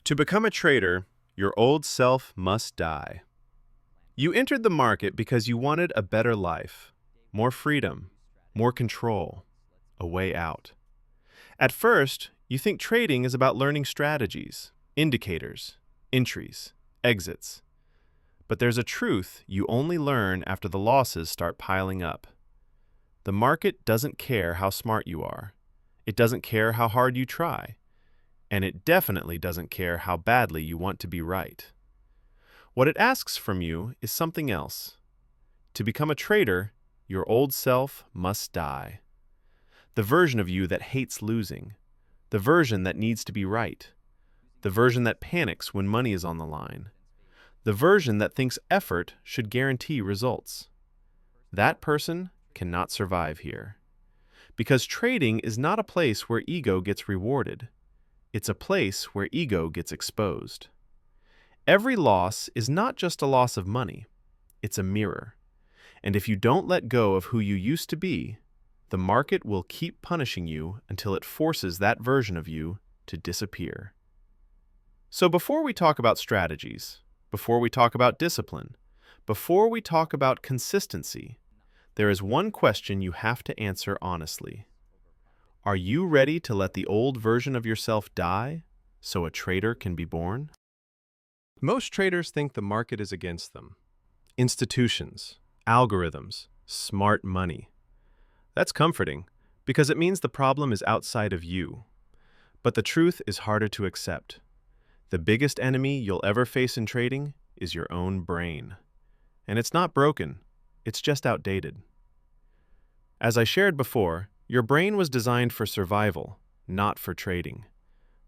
To become a trader, your old self must die. You entered the market because you wanted a better life, more freedom, more control, a way out. At first, you think trading is about learning strategies, indicators, entries, exits. But there's a truth you only learn after the losses start piling up. The market doesn't care how smart you are. It doesn't care how hard you try. And it definitely doesn't care how badly you want to be right. What it asks from you is something else. To become a trader, your old self must die. The version of you that hates losing. The version that needs to be right. The version that panics when money is on the line. The version that thinks effort should guarantee results. That person cannot survive here. Because trading is not a place where ego gets rewarded. It's a place where ego gets exposed. Every loss is not just a loss of money. It's a mirror. And if you don't let go of who you used to be, the market will keep punishing you until it forces that version of you to disappear. So before we talk about strategies, before we talk about discipline, before we talk about consistency, there is one question you have to answer honestly. Are you ready to let the old version of yourself die so a trader can be born? Most traders think the market is against them. Institutions, algorithms, smart money. That's comforting because it means the problem is outside of you. But the truth is harder to accept. The biggest enemy you'll ever face in trading is your own brain. And it's not broken, it's just outdated. As I shared before, your brain was designed for survival, not for trading.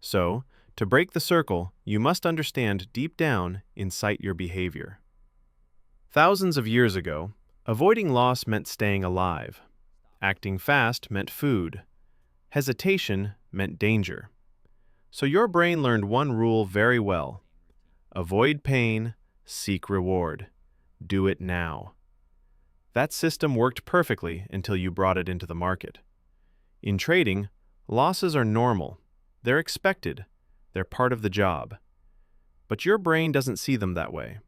So, to break the circle, you must understand deep down inside your behavior. Thousands of years ago, avoiding loss meant staying alive. Acting fast meant food. Hesitation meant danger. So your brain learned one rule very well. Avoid pain, seek reward. Do it now. That system worked perfectly until you brought it into the market. In trading, losses are normal. They're expected. They're part of the job. But your brain doesn't see them that way.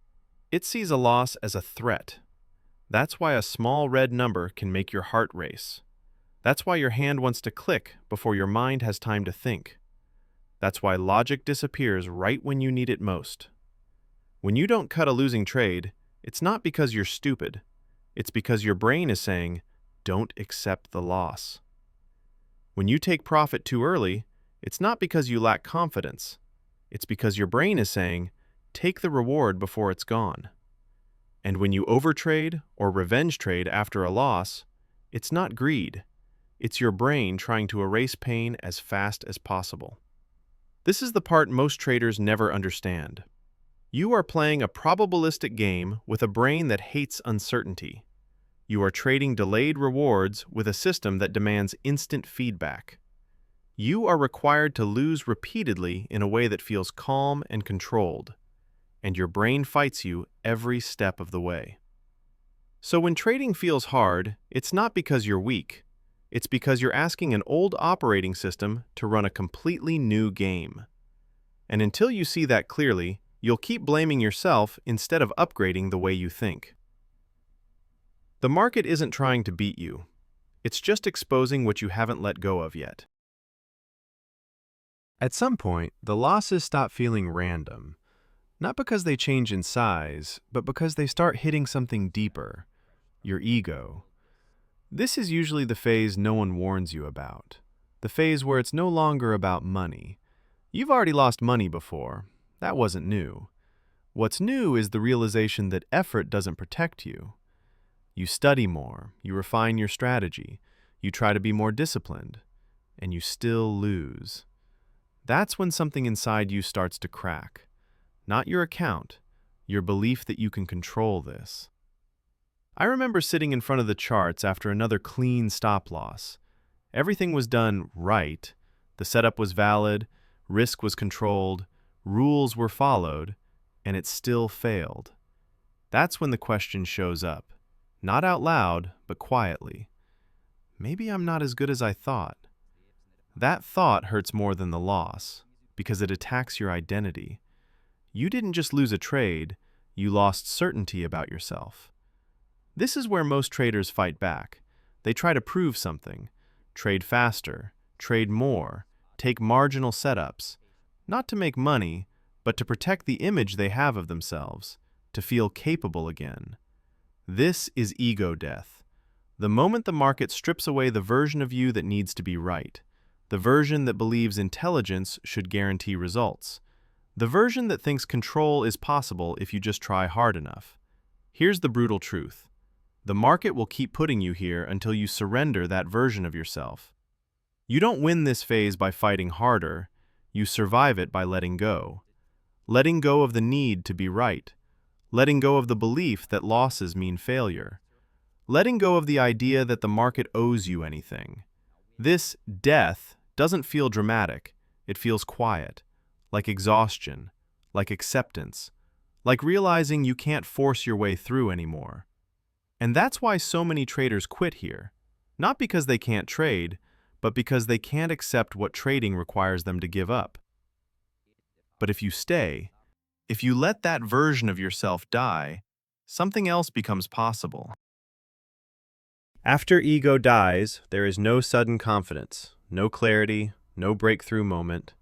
It sees a loss as a threat. That's why a small red number can make your heart race. That's why your hand wants to click before your mind has time to think. That's why logic disappears right when you need it most. When you don't cut a losing trade, it's not because you're stupid. It's because your brain is saying, don't accept the loss. When you take profit too early, it's not because you lack confidence. It's because your brain is saying, take the reward before it's gone. And when you overtrade or revenge trade after a loss, it's not greed. It's your brain trying to erase pain as fast as possible. This is the part most traders never understand. You are playing a probabilistic game with a brain that hates uncertainty. You are trading delayed rewards with a system that demands instant feedback. You are required to lose repeatedly in a way that feels calm and controlled, and your brain fights you every step of the way. So when trading feels hard, it's not because you're weak. It's because you're asking an old operating system to run a completely new game. And until you see that clearly, you'll keep blaming yourself instead of upgrading the way you think. The market isn't trying to beat you. It's just exposing what you haven't let go of yet. At some point, the losses stop feeling random. Not because they change in size, but because they start hitting something deeper, your ego. This is usually the phase no one warns you about. The phase where it's no longer about money. You've already lost money before. That wasn't new. What's new is the realization that effort doesn't protect you. You study more, you refine your strategy, you try to be more disciplined, and you still lose. That's when something inside you starts to crack. Not your account, your belief that you can control this. I remember sitting in front of the charts after another clean stop loss. Everything was done right. The setup was valid, risk was controlled, rules were followed, and it still failed. That's when the question shows up. Not out loud, but quietly. Maybe I'm not as good as I thought. That thought hurts more than the loss, because it attacks your identity. You didn't just lose a trade, you lost certainty about yourself. This is where most traders fight back. They try to prove something, trade faster, trade more, take marginal setups, not to make money, but to protect the image they have of themselves, to feel capable again. This is ego death. The moment the market strips away the version of you that needs to be right, the version that believes intelligence should guarantee results, the version that thinks control is possible if you just try hard enough. Here's the brutal truth. The market will keep putting you here until you surrender that version of yourself. You don't win this phase by fighting harder, you survive it by letting go. Letting go of the need to be right. Letting go of the belief that losses mean failure. Letting go of the idea that the market owes you anything. This death doesn't feel dramatic, it feels quiet, like exhaustion, like acceptance, like realizing you can't force your way through anymore. And that's why so many traders quit here, not because they can't trade, but because they can't accept what trading requires them to give up. But if you stay, if you let that version of yourself die, something else becomes possible. After ego dies, there is no sudden confidence, no clarity, no breakthrough moment,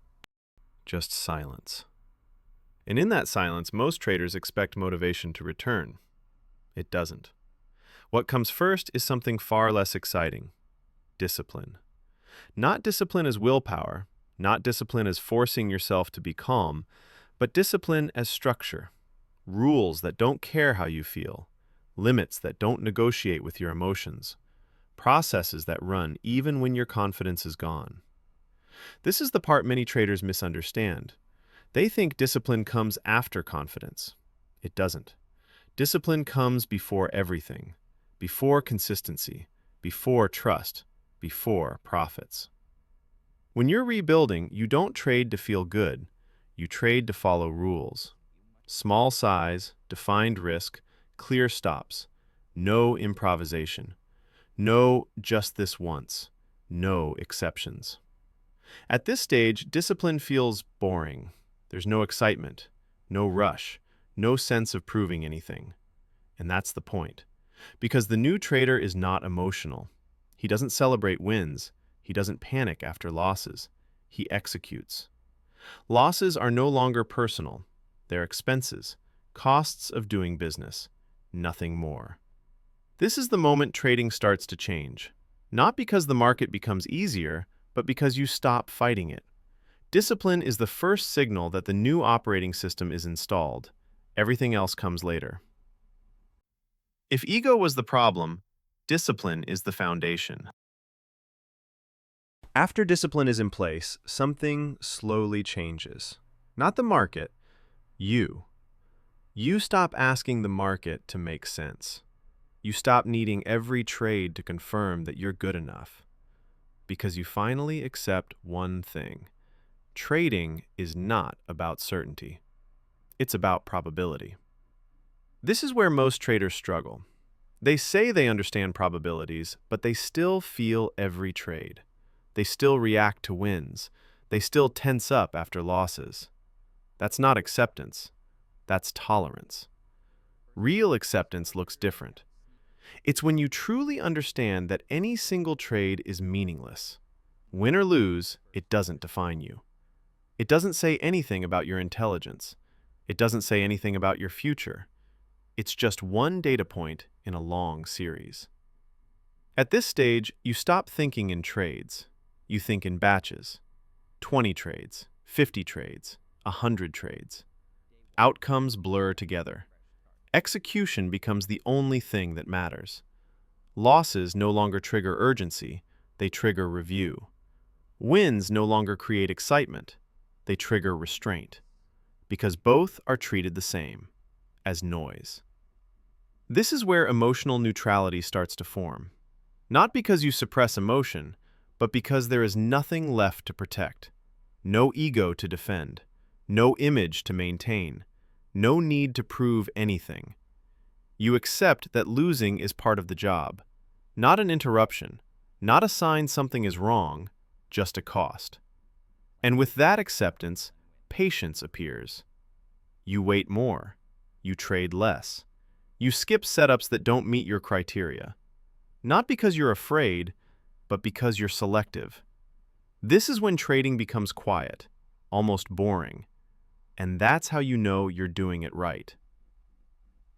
just silence. And in that silence, most traders expect motivation to return. It doesn't. What comes first is something far less exciting: discipline. Not discipline as willpower, not discipline as forcing yourself to be calm, but discipline as structure. Rules that don't care how you feel, limits that don't negotiate with your emotions, processes that run even when your confidence is gone. This is the part many traders misunderstand. They think discipline comes after confidence. It doesn't. Discipline comes before everything, before consistency, before trust, before profits. When you're rebuilding, you don't trade to feel good. You trade to follow rules. Small size, defined risk, clear stops. No improvisation. No just this once. No exceptions. At this stage, discipline feels boring. There's no excitement, no rush, no sense of proving anything. And that's the point. Because the new trader is not emotional. He doesn't celebrate wins. He doesn't panic after losses. He executes. Losses are no longer personal. They're expenses, costs of doing business, nothing more. This is the moment trading starts to change. Not because the market becomes easier, but because you stop fighting it. Discipline is the first signal that the new operating system is installed. Everything else comes later. If ego was the problem, discipline is the foundation. After discipline is in place, something slowly changes. Not the market, you. You stop asking the market to make sense. You stop needing every trade to confirm that you're good enough. Because you finally accept one thing. Trading is not about certainty. It's about probability. This is where most traders struggle. They say they understand probabilities, but they still feel every trade. They still react to wins. They still tense up after losses. That's not acceptance. That's tolerance. Real acceptance looks different. It's when you truly understand that any single trade is meaningless. Win or lose, it doesn't define you. It doesn't say anything about your intelligence. It doesn't say anything about your future. It's just one data point in a long series. At this stage, you stop thinking in trades. You think in batches. 20 trades, 50 trades, 100 trades. Outcomes blur together. Execution becomes the only thing that matters. Losses no longer trigger urgency, they trigger review. Wins no longer create excitement, they trigger restraint. Because both are treated the same, as noise. This is where emotional neutrality starts to form. Not because you suppress emotion, but because there is nothing left to protect. No ego to defend. No image to maintain. No need to prove anything. You accept that losing is part of the job. Not an interruption. Not a sign something is wrong, just a cost. And with that acceptance, patience appears. You wait more. You trade less. You skip setups that don't meet your criteria. Not because you're afraid, but because you're selective. This is when trading becomes quiet, almost boring. And that's how you know you're doing it right.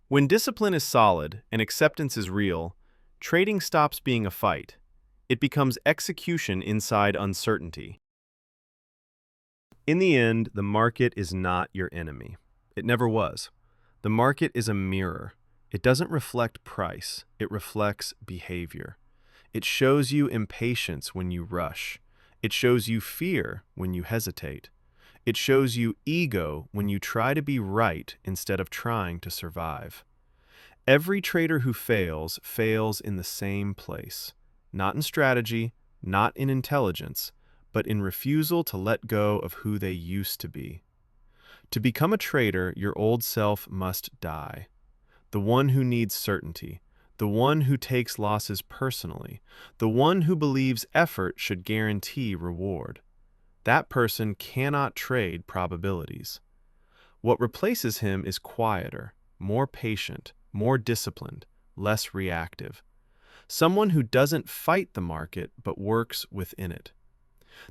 When discipline is solid and acceptance is real, trading stops being a fight. It becomes execution inside uncertainty. In the end, the market is not your enemy. It never was. The market is a mirror. It doesn't reflect price. It reflects behavior. It shows you impatience when you rush. It shows you fear when you hesitate. It shows you ego when you try to be right instead of trying to survive. Every trader who fails, fails in the same place. Not in strategy, not in intelligence, but in refusal to let go of who they used to be. To become a trader, your old self must die. The one who needs certainty, the one who takes losses personally, the one who believes effort should guarantee reward. That person cannot trade probabilities. What replaces him is quieter, more patient, more disciplined, less reactive. Someone who doesn't fight the market but works within it.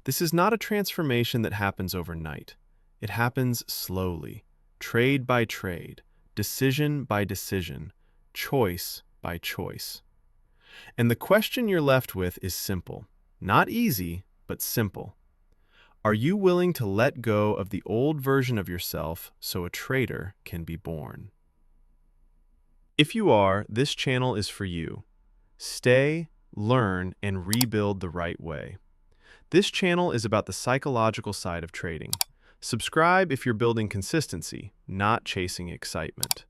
This is not a transformation that happens overnight. It happens slowly, trade by trade, decision by decision, choice by choice. And the question you're left with is simple. Not easy, but simple. Are you willing to let go of the old version of yourself so a trader can be born? If you are, this channel is for you. Stay, learn, and rebuild the right way. This channel is about the psychological side of trading. Subscribe if you're building consistency, not chasing excitement.